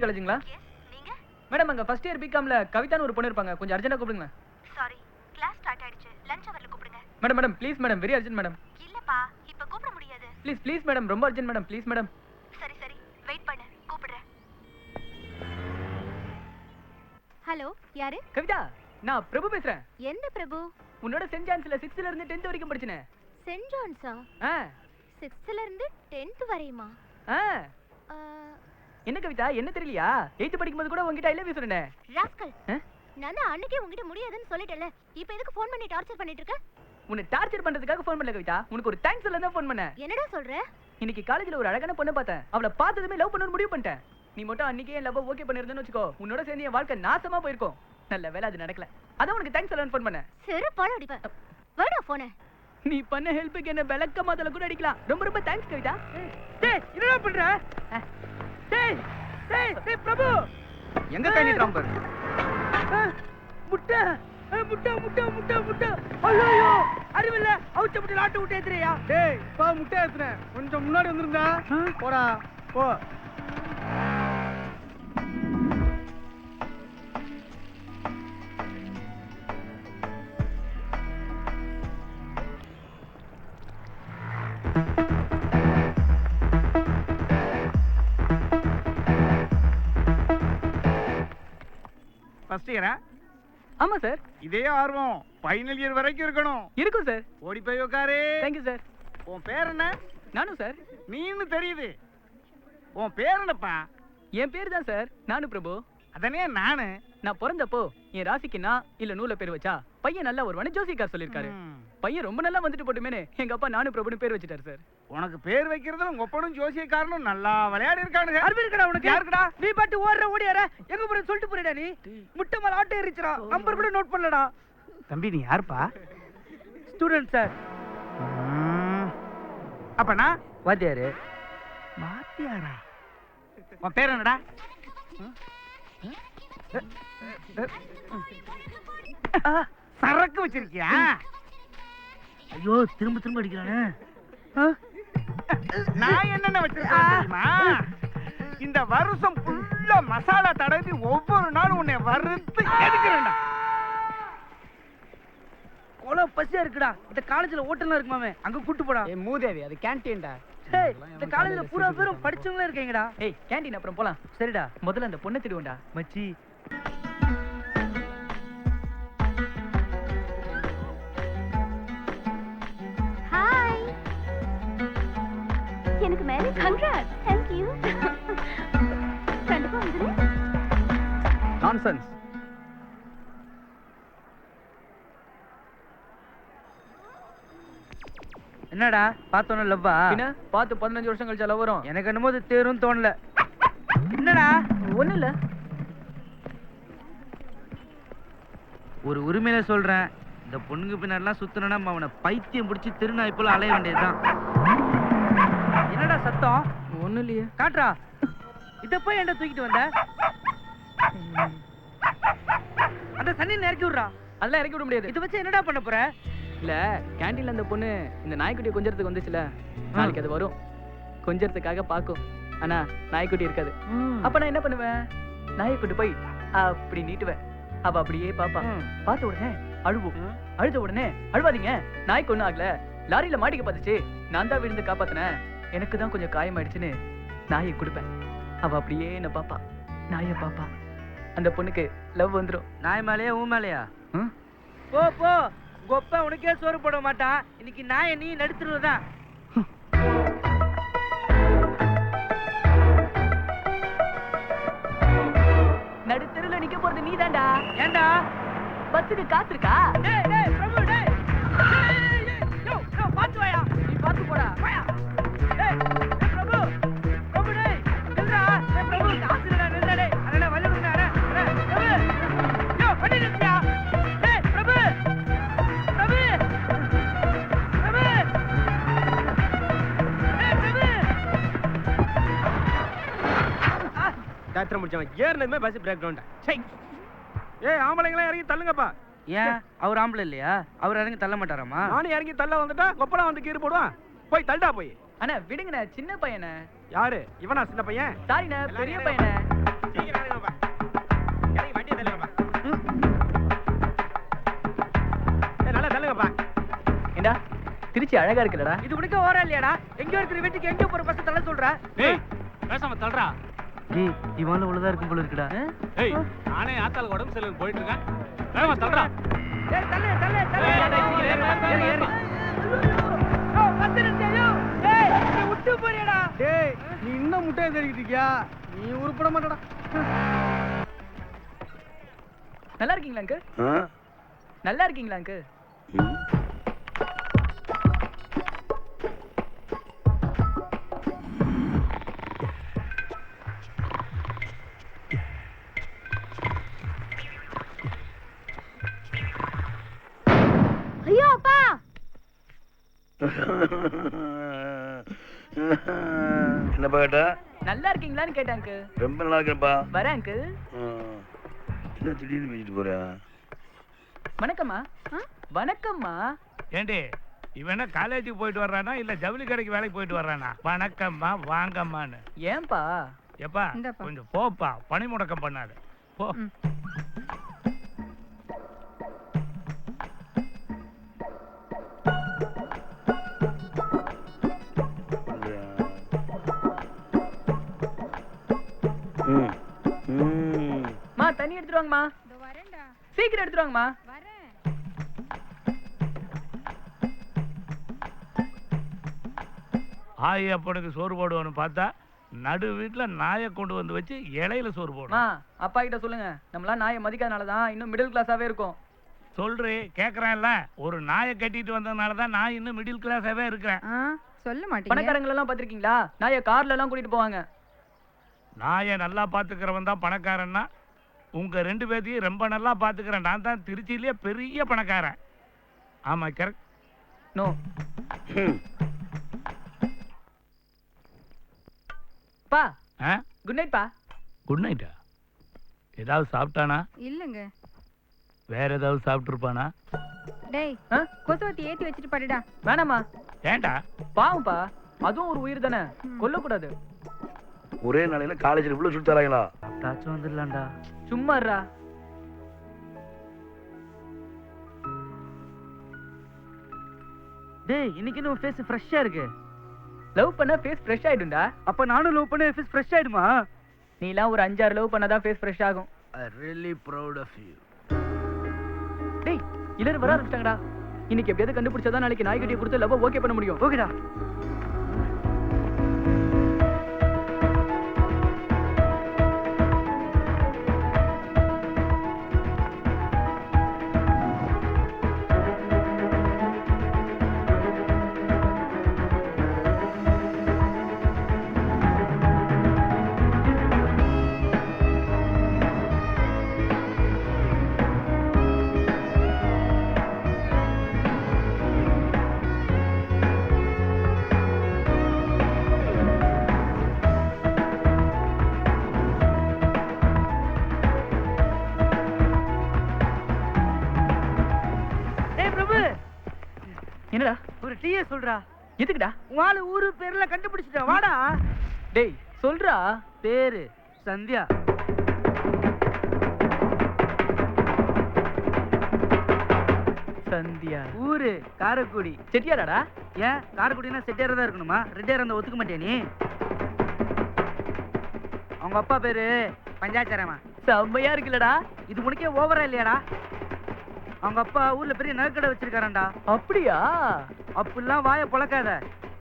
காலேஜுங்களா? நீங்க? மேடம் அங்க first year பிகாம்ல கவிதான்னு ஒரு பொண்ணு இருப்பாங்க. கொஞ்சம் அர்ஜென்ட்டா கூப்பிடுங்க. சாரி, கிளாஸ் ஸ்டார்ட் ஆயிடுச்சு. லஞ்ச் அவர்ல கூப்பிடுங்க. Madam please madam, very urgent madam. இல்லப்பா, இப்ப கூப்பிட முடியாது. ப்ளீஸ் மேடம், ரொம்ப அர்ஜென்ட் மேடம், ப்ளீஸ் மேடம். சரி வெயிட் பண்ணு, கூப்பிடுறேன். ஹலோ, யாரு? கவிதா, நான் பிரபு பேசுறேன். எந்த பிரபு? உன்னோட சென்ட் ஜான்ஸ்ல 6th ல இருந்து 10th வரைக்கும் படிச்சனே. சென்ட் ஜான்ஸா? 6th ல இருந்து 10th வரையுமா? என்ன கவிதா, என்ன தெரியலையா? 8th படிக்கும்போது கூட உன்கிட்ட ஐ லவ் யூ சொன்னேன். ராஸ்கல், நான் தான் அன்னைக்கே உன்கிட்ட முடியாதுன்னு சொல்லிட்டேன்ல. இப்போ எதுக்கு ஃபோன் பண்ணி டார்ச்சர் பண்ணிட்டு இருக்க? உன்னை டார்ச்சர் பண்றதுக்காக ஃபோன் பண்ணல கவிதா, உனக்கு ஒரு தேங்க்ஸ் சொல்ல தான் ஃபோன் பண்ணேன். என்னடா சொல்ற? இன்னைக்கு காலேஜ்ல ஒரு அழகான பொண்ணை பார்த்தேன். அவளை பார்த்ததுமே லவ் பண்ணணும்னு முடிவு பண்ணிட்டேன். நீ மட்டும் அன்னைக்கே என் லவ் ஓகே பண்ணிருந்தேன்னு வெச்சுக்கோ, உன்னோட சேர்ந்து என் வாழ்க்கை நாசமா போயிருக்கும். நல்ல வேளை அது நடக்கல. அதான் உனக்கு தேங்க்ஸ் சொல்லணும்னு ஃபோன் பண்ணேன். சரி பாடு அடிப்பேன். வேடா போனே. நீ பண்ண ஹெல்ப்புக்கு என்ன விளக்க மாதல கூட அடிக்கலாம். ரொம்ப தேங்க்ஸ் கவிதா. டேய் என்னடா பண்ற? டேய் பிரபு எங்க தேடிட்டறான் பாரு. முட்டை முட்டை முட்டை முட்டை முட்டை. ஐயோ அறிவில்ல, அவுச்ச முட்டை ஆட்ட விட்டு ஏத்துறியா? டேய் பா முட்டை ஏத்துறேன். கொஞ்சம் முன்னாடி வந்திருந்தா போடா போ. ஃபர்ஸ்ட் இயரா? ஆமா சார். இதே ஆர்வம் ஃபைனல் இயர் வரைக்கும் இருக்கணும். இருக்கும் சார். ஓடி போய் உட்காரு. Thank you sir. உன் பேர் என்ன? நானு சார். நீன்னு தெரியுது. உன் பேர் என்னப்பா? என் பேர் தான் சார், நானு பிரபு. அதனே நானு. நான் பிறந்தப்போ என் ராசிக்கு நான் இல்ல நூல பேர் வச்சா பையன் நல்லா வருவானு ஜோசிக்கார் சொல்லிருக்காரு. பையன் ரொம்ப நல்லா வந்துட்டு போட்டுமேனே எங்க அப்பா நானு பிரபுன்னு பேர் வச்சிட்டாரு சார். உனக்கு பேர் வைக்கிறதுல உங்க ஒப்பனும் ஜோசியக்காரனும் நல்லா விளையாடி இருக்கானுங்க. அருமை இருக்கடா உனக்கு. யாருக்குடா? நீ பாட்டு ஓடியார எங்க போற சொல்லிட்டு போறடா நீ. முட்டை மேல ஆட்டோ ஏறிச்சறா. நம்பர் கூட நோட் பண்ணலடா. தம்பி நீ யாருப்பா? Student sir. அப்பனா வாத்தியாரு. வாத்தியாரா? உன் பேர் என்னடா? சரக்கு வச்சிருக்கியா? ஐயோ திரும்ப அடிக்கிறானே. நான் என்னென்ன வச்சிருக்கேன் தெரியுமா? இந்த வருஷம் ஃபுல்லா மசாலா தடவி ஒவ்வொரு நாளும் உன்னை வறுத்து எடுக்கிறேன்டா. கொலை பசியா இருக்குடா. இந்த காலேஜ்ல ஹோட்டல்லாம் இருக்குமாமே, அங்க கூட்டி போடா. ஏய் மூதேவி, அது கேண்டீன்டா. டேய் இந்த காலேஜ்ல பூரா பேரும் படிச்சவங்களே இருக்கீங்கடா. ஏய் கேண்டீன் அப்புறம் போலாம். சரிடா, முதல்ல அந்த பொண்ணை திடுவோம்டா. மச்சி ஹாய். எனக்கு மேரேஜ். கங்க்ராட்ஸ். Thank you. கண்டிப்பா வந்துரு. நான்சென்ஸ். என்னடா பார்த்தோன்னு லவ்வா? என்ன பார்த்து 15 வருஷம் கழிச்சா லவ் வரும்? எனக்கு என்னமோ அது தேரும் தோணல. என்னடா? ஒண்ணு இல்ல. ஒரு உரிமையில சொல்றேன், இந்த பொண்ணுங்க பின்னாடிலாம் சுத்தனா அவனை பைத்தியம் பிடிச்சி திருநாய் போல அலைய வேண்டியதுதான். என்னடா சத்தம்? ஒண்ணும் இல்லையே. காட்றா. இத போய் என்ன தூக்கிட்டு வந்த? அந்த தண்ணி இறக்கி விடுறா. அதெல்லாம் இறக்கி விட முடியாது. இத வச்சு என்னடா பண்ண போற? இல்ல கேண்டீன்ல அந்த பொண்ணு இந்த நாய்க்குட்டியை கொஞ்சறதுக்கு வந்துச்சுல, நாளைக்கு அது வரும். கொஞ்சறதுக்காக பாக்கும். ஆனா நாய்க்குட்டி இருக்காது. அப்ப நான் என்ன பண்ணுவேன்? நாய்க்குட்டி போய் அப்படி நீட்டுவேன். அவ அப்படியே பாப்பா. பார்த்த உடனே அழுவும். அழுத உடனே அழுவாதீங்க, நாய்க்கு ஒண்ணும் ஆகல, லாரியில மாட்டிக்க பார்த்துச்சு, நான் தான் விழுந்து காப்பாத்தினேன், எனக்கு தான் கொஞ்சம் காயமாயிடுச்சுன்னு நாயை கொடுப்பேன். அவ அப்படியே என்ன பாப்பா, நாயை பாப்பா. அந்த பொண்ணுக்கு லவ் வந்துரும். நாய் மேலையா ஊ மேலையா? போ போ, கொப்ப உனக்கே சோறு போட மாட்டான். இன்னைக்கு நாயை நீ நடுத்துருவதான். நடுத்தருல நிக்க போறது நீதான்டா. ஏண்டா பஸ்ஸுக்கு காசு இருக்கா? டேய் டேய் பிரபு டேய். யோ யோ பாத்து வாயா. நீ பாத்து போடா. வாயா. டேய் பிரபு. பிரபு டேய். நில்றா. டேய் பிரபு காசு இல்லடா, நில்றா டேய். அடடே வழி விடுடா. அடடே பிரபு. யோ வண்டி நிறுத்தியா. டேய் பிரபு. பிரபு. பிரபு. டேய் பிரபு. டாக்டர் முடிச்சவன் ஏர்னதுமே பஸ் பிரேக் டவுன். சை. ஏய் ஆம்பளைங்களா இறங்கி தள்ளுங்கப்பா. ஏன் அவர் ஆம்பளை இல்லையா? அவர் இறங்கி தள்ள மாட்டாராமா? நானும் இறங்கி தள்ள வந்துட்டா கொப்பளம் வந்து கீறு போடுவான். போய் தள்ளுடா போய். அண்ணா விடுங்கண்ணே, சின்ன பையனே. யாரு இவனா? சின்ன பையன். சாரிண்ணே, பெரிய பையனே. சீக்கிரம் இறங்குங்கப்பா. இறங்கி வண்டியை தள்ளுங்கப்பா. நல்லா தள்ளுங்கப்பா. ஏண்டா திருச்சி அழகா இருக்குல்லடா. இது உனக்கு ஓரா இல்லையாடா? எங்கேயோ இருக்கிற வீட்டுக்கு எங்கேயோ போற பஸ் தள்ள சொல்ற? டேய் பேசாம தள்ளுறா. டேய் இவால உள்ளதா இருக்கும் போல இருக்குடா. ஏய் நானே ஆத்தாளுக்கு உடம்பு சரியில்லைன்னு போயிட்டு இருக்கேன். வேகமா தள்ளுறா. ஏய் தள்ளு தள்ளு தள்ளு. ஏறு, ஏறு. ஓ வந்துருச்சு ஐயோ. ஏய் நீ விட்டு போறியடா. டேய் நீ இன்னும் முட்டைய தேடிட்டு இருக்கியா? நீ உருப்பட மாட்டடா. நல்லா இருக்கீங்களா அங்கு? நல்லா இருக்கீங்களா அங்கு? ஐயோ அப்பா என்னப்பா கேட்டா? நல்லா இருக்கீங்களான்னு கேட்டேன் அங்கு. ரொம்ப நல்லா இருக்கேன்ப்பா. வரேன் அங்கு. என்ன திடீர்னு பேசிட்டு போறா? வணக்கம்மா. வணக்கம்மா. ஏண்டி இவன் காலேஜுக்கு போயிட்டு வர்றானா இல்ல ஜவுளி கடைக்கு வேலைக்கு போயிட்டு வர்றானா? வணக்கம்மா வாங்கம்மான்னு. ஏன்பா? எப்பா கொஞ்சம் போப்பா, பணி முடக்கம் பண்ணாது போ. மா தண்ணி எடுத்துட்டு வாங்கம்மா. சீக்கிரம் எடுத்துட்டு வாங்கம்மா. ஆயி அப்பனுக்கு சோறு போடுவான்னு பார்த்தா நடு வீட்டுல நாயை கொண்டு வந்து வச்சு இலையில சோறு மா போடும். அப்பா கிட்ட சொல்லுங்க, நம்மளாம் நாயை மதிக்காதனாலதான் இன்னும் மிடில் கிளாஸாவே இருக்கும். சொல்றே கேக்குறான்ல, ஒரு நாயை கட்டிட்டு வந்ததுனாலதான் நான் இன்னும் மிடில் கிளாஸாவே இருக்கிறேன். சொல்ல மாட்டீங்க. பணக்காரங்க எல்லாம் பாத்திருக்கீங்களா? நாயை கார்ல எல்லாம் கூட்டிட்டு போவாங்க. நாயை நல்லா பாத்துக்கிறவன் தான் பணக்காரன்னா, உங்க 2 பேர்த்தையும் ரொம்ப நல்லா பாத்துக்கிறேன். நான் தான் திருச்சியிலேயே பெரிய பணக்காரன். ஆமா கரெக்ட். நோ. பா குட் நைட் பா. குட் நைட்டா? ஏதாவது சாப்பிட்டானா? இல்லங்க. வேற ஏதாவது சாப்பிட்டு இருப்பானா? டேய் கொசுவத்தி ஏத்தி வச்சிட்டு படுடா. வேணாமா. ஏண்டா? பாவம்பா, அதுவும் ஒரு உயிர் தானே, கொல்லக்கூடாது. ஒரே நாளையில காலேஜ்ல இவ்வளவு சுட்டு தராங்களா? தாச்சும் வந்துடலாம்டா. சும்மா இருடா. டேய் இன்னைக்கு உன் ஃபேஸ் ஃப்ரெஷ்ஷா இருக்கு. லவ் பண்ணா ஃபேஸ் ஃப்ரெஷ் ஆயிடும்டா. அப்ப நானும் லவ் பண்ண ஃபேஸ் ஃப்ரெஷ் ஆயிடுமா? நீ எல்லாம் ஒரு 5-6 லவ் பண்ணாதான் ஃபேஸ் ஃப்ரெஷ் ஆகும். I really proud of you. டேய் எல்லாரும் வர ஆரம்பிச்சிட்டாங்கடா. இன்னைக்கு எப்படியாவது கண்டுபிடிச்சாதான் நாளைக்கு நாய்க்குட்டியை கொடுத்து லவ் ஓகே பண்ண முடியும். ஓகேடா. என்னடா ஒரு டீயே சொல்றா. எதுக்குடா? உன் ஊரு பேர்ல கண்டுபிடிச்சிட்ட வாடா. டேய் சொல்றா. பேரு சந்தியா. சந்தியா. ஊரு காரைக்குடி. செட்டியாராடா? ஏன் காரைக்குடினா செட்டியாரா தான் இருக்கணுமா? ரெட்டியாரா இருந்தா ஒத்துக்க மாட்டியா நீ? அவங்க அப்பா பேரு பஞ்சாச்சாரமா. செம்மையா இருக்குல்லடா. இது உனக்கே ஓவரா இல்லையாடா? அவங்க அப்பா ஊர்ல பெரிய நகைக்கடை வச்சிருக்காராண்டா. அப்படியா? அப்படிலாம் வாயை பொளக்காத,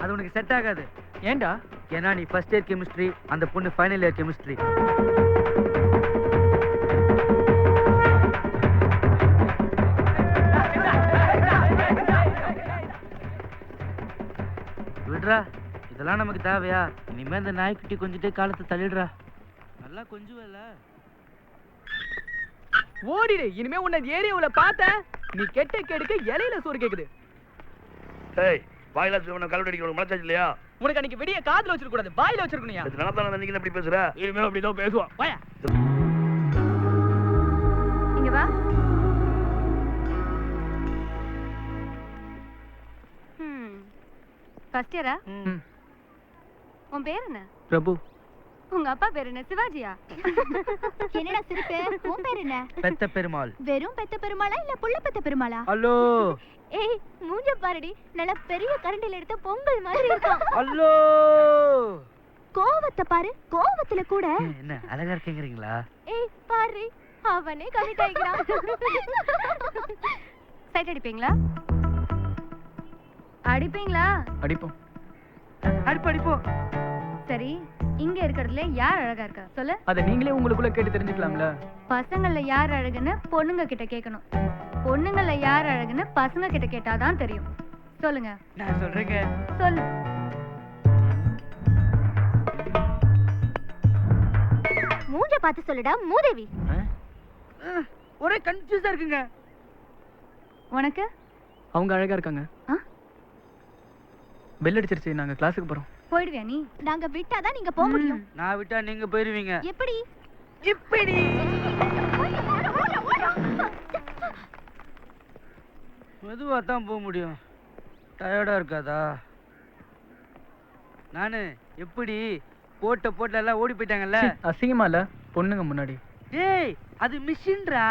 அது உனக்கு செட் ஆகாது. ஏண்டா? ஏன்னா நீ ஃபர்ஸ்ட் இயர் கெமிஸ்ட்ரி, அந்த பொண்ணு ஃபைனல் இயர் கெமிஸ்ட்ரி. விடுறா, இதெல்லாம் நமக்கு தேவையா? இனிமே இந்த நாய்க்குட்டி கொஞ்சிட்டே காலத்தை தள்ளிடுறா. நல்லா கொஞ்சுவல. ஓடிடு. இனிமே உன்னை ஏரியாவுல பார்த்த நீ கெட்ட கேடுக்கு இலையில சோறு கேக்குது. டேய் வாயில சொல்ல கல்வடி அடிக்க மனசாச்சு இல்லையா? உனக்கு அன்னைக்கு விடிய காதுல வச்சிருக்க கூடாது, வாயில வச்சிருக்கணும்யா. இது நல்லா நீங்க எப்படி பேசுற? இனிமேல் அப்படிதான் பேசுவான். வாயா. இங்க வா. ஃபர்ஸ்ட் இயரா? உன் பேர் என்ன? பிரபு. உங்க அப்பா பேர் என்ன சிவாஜியா? என்னடா சிரிப்பு? உன் பேர் என்ன? பெத்த பெருமாள். வெறும் பெத்த பெருமாளா இல்ல புள்ள பெத்த பெருமாளா? ஹலோ ஏய் மூஞ்ச பாருடி, நல்ல பெரிய கரண்டில எடுத்த பொங்கல் மாதிரி இருக்கான். ஹலோ. கோவத்தை பாரு, கோவத்துல கூட. என்ன அழகா இருக்கீங்களா? ஏய் பாரு, அவனே கமிட் ஆயிக்கிறான். சைட் அடிப்பீங்களா? அடிப்பீங்களா? அடிப்போம். அடிப்போம். சரி, இங்க இருக்கிறதுல யார் அழகா இருக்கா சொல்லு. அதை நீங்களே உங்களுக்குள்ள கேட்டு தெரிஞ்சுக்கலாம்ல. பசங்கள்ல யார் அழகுன்னு பொண்ணுங்க கிட்ட கேட்கணும். பொண்ணுங்கள்ல யார் அழகுன்னு பசங்க கிட்ட கேட்டாதான் தெரியும். சொல்லுங்க. நான் சொல்றேங்க. சொல்லு. மூஞ்ச பார்த்து சொல்லுடா மூதேவி. ஒரே கன்ஃபியூஸா இருக்குங்க. உனக்கு? அவங்க அழகா இருக்காங்க. ஆ? பெல் அடிச்சிருச்சு, நாங்க கிளாஸுக்கு போறோம். போயிடுவியா நீ? நாங்க விட்டாதான் நீங்க போக முடியும். நான் விட்டா நீங்க போயிருவீங்க. எப்படி? இப்படி மெதுவா தான் போக முடியும். டயர்டா இருக்காதா? நானு எப்படி போட்ட எல்லாம் ஓடி போயிட்டாங்கல்ல. அசிங்கமா இல்ல பொண்ணுங்க முன்னாடி? டேய் அது மிஷின்டா.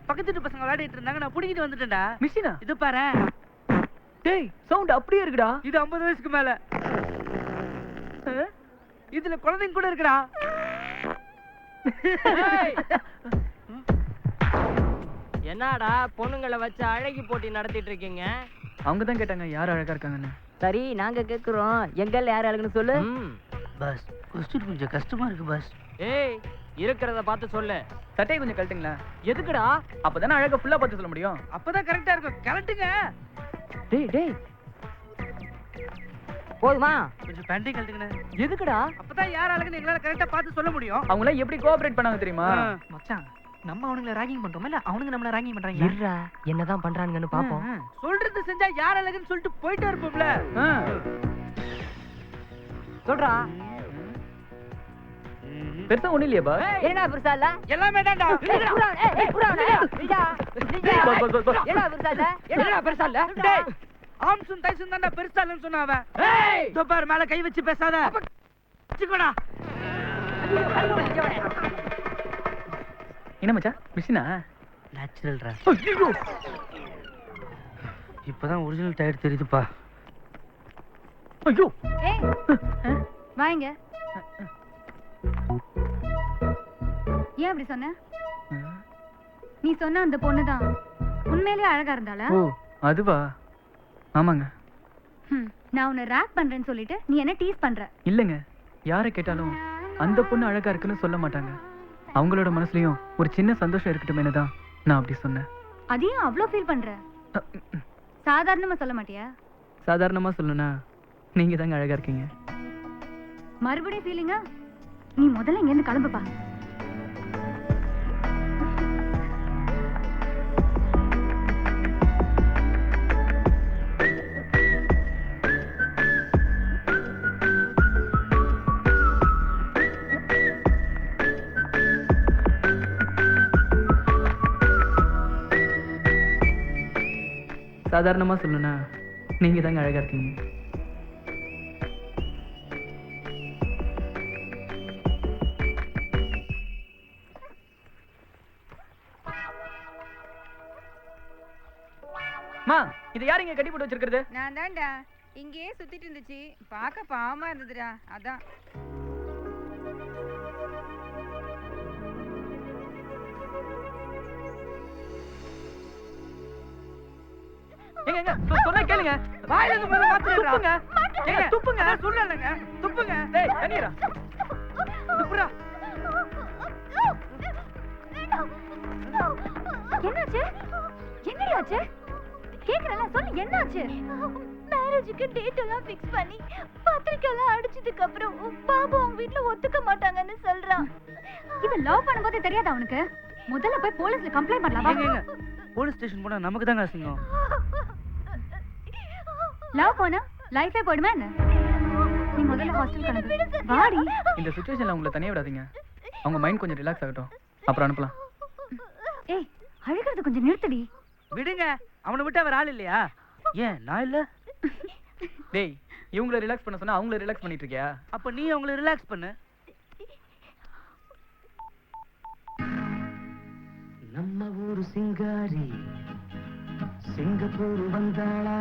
பக்கத்து வீட்டு பசங்க விளையாடிட்டு இருந்தாங்க, நான் புடிங்கிட்டு வந்துட்டேன்டா. மிஷினா? இது பாரு. டேய் சவுண்ட் அப்படியே இருக்குடா. இது 50 வயசுக்கு மேல. இதுல குழந்தைங்க கூட இருக்குடா. என்னடா பொண்ணுங்களை வச்சு அழகி போட்டி நடத்திட்டு இருக்கீங்க? அவங்க தான் கேட்டாங்க யார் அழகா இருக்காங்கன்னு. சரி நாங்க கேக்குறோம், எங்கல்ல யார் அழகுன்னு சொல்லு. பஸ் கொஸ்டின் கொஞ்சம் கஷ்டமா இருக்கு பஸ். ஏய் இருக்கிறத பார்த்து சொல்லு. சட்டையை கொஞ்சம் கழட்டுங்களா? எதுக்குடா? அப்பதானே அழகா ஃபுல்லா பார்த்து சொல்ல முடியும். அப்பதான் கரெக்டா இருக்கும். கரெக்ட்டுங்க. டேய் போதுமா? கொஞ்சம் பேண்டை கழட்டுங்கண்ணே. எதுக்குடா? அப்பதான் யார் அழகுன்னு எங்களால கரெக்டா பார்த்து சொல்ல முடியும். அவங்க எல்லாம் எப்படி கோஆபரேட் பண்ணாங்க தெரியுமா? மச்சான், நம்ம அவனுங்களை ராகிங் பண்றோம் இல்ல, அவனுங்க நம்மள ராகிங் பண்றாங்க. இருடா, என்னதான் பண்றாங்கன்னு பாப்போம். சொல்றது செஞ்சா யார் அழகுன்னு சொல்லிட்டு போயிட்டே இருப்போம்ல. சொல்றா. பெருசா ஒண்ணு இல்லையா பா? என்னடா பெருசா இல்ல? எல்லாமே தான்டா. என்னடா பெருசா இல்ல? என்னடா பெருசா இல்ல? டேய் ஆம்சும் டைசும் தான்டா பெருசா இல்லன்னு சொன்ன அவன். இதோ பாரு, மேல கை வச்சு பேசாத. வச்சுக்கோடா. என்ன மச்சான் மிஷினா? நேச்சுரல்ரா. இப்பதான் ஒரிஜினல் டயர் தெரியுதுப்பா. ஐயோ ஏய் வாங்க. ஏன் அப்படி சொன்ன? நீ சொன்ன அந்த பொண்ணுதான் உண்மையிலேயே அழகா இருந்தாளா? ஓ அதுவா? ஆமாங்க. நான் உன்னை ரேக் பண்றேன்னு சொல்லிட்டு நீ என்ன டீஸ் பண்ற? இல்லைங்க, யாரை கேட்டாலும் அந்த பொண்ணு அழகா இருக்குன்னு சொல்ல மாட்டாங்க. அவங்களோட மனசுலயும் ஒரு சின்ன சந்தோஷம் இருக்கட்டுமேனு தான் நான் அப்படி சொன்னேன். அதையும் அவ்வளோ ஃபீல் பண்ற? சாதாரணமா சொல்ல மாட்டியா? சாதாரணமா சொல்லணும்னா நீங்க தாங்க அழகா இருக்கீங்க. மறுபடியும் ஃபீலிங்கா? நீ முதல்ல இங்க இருந்து கிளம்புப்பா. சாதாரணமா சொல்லணும்னா நீங்க தாங்க அழகா இருக்கீங்க. மா, இது யார் இங்க கட்டி போட்டு வச்சிருக்கிறது? நான் தான்டா, இங்கேயே சுத்திட்டு இருந்துச்சு, பார்க்க பாவமா இருந்ததுடா, அதான். ஏங்க சொன்னா கேளுங்க. வாயில இருந்து முதல்ல மாத்திரடா. துப்புங்க. ஏங்க துப்புங்க. சொல்லலங்க. துப்புங்க. டேய் தண்ணீரா. துப்புடா. என்னாச்சு? என்னடி ஆச்சு? கேக்குறல, சொல்லு என்னாச்சு? மேரேஜுக்கு டேட் எல்லாம் ஃபிக்ஸ் பண்ணி பத்திரிக்கை எல்லாம் அடிச்சதுக்கு அப்புறம் பாபு அவங்க வீட்ல ஒத்துக்க மாட்டாங்கன்னு சொல்றான். இவ லவ் பண்ணும்போது தெரியாதா உனக்கு? முதல்ல போய் போலீஸ்ல கம்ப்ளைண்ட் பண்ணலாமா? ஏங்க போலீஸ் ஸ்டேஷன் போனா நமக்கு தாங்க அசிங்கம். லவ் போனா லைஃபே போயிடுமா என்ன? நீ முதல்ல ஹாஸ்டல் கிளம்பு. வாடி. இந்த சிச்சுவேஷன்ல உங்களை தனியா விடாதீங்க. அவங்க மைண்ட் கொஞ்சம் ரிலாக்ஸ் ஆகட்டும், அப்புறம் அனுப்பலாம். ஏய், அழுகிறது கொஞ்சம் நிறுத்தடி. விடுங்க. அவனை விட்டு அவர் ஆள் இல்லையா? ஏன் நான் இல்ல? டேய் இவங்கள ரிலாக்ஸ் பண்ண சொன்னா அவங்கள ரிலாக்ஸ் பண்ணிட்டு இருக்கியா? அப்ப நீ அவங்கள ரிலாக்ஸ் பண்ணு. ஒரு சிங்காரி சிங்கப்பூர் வந்தாளா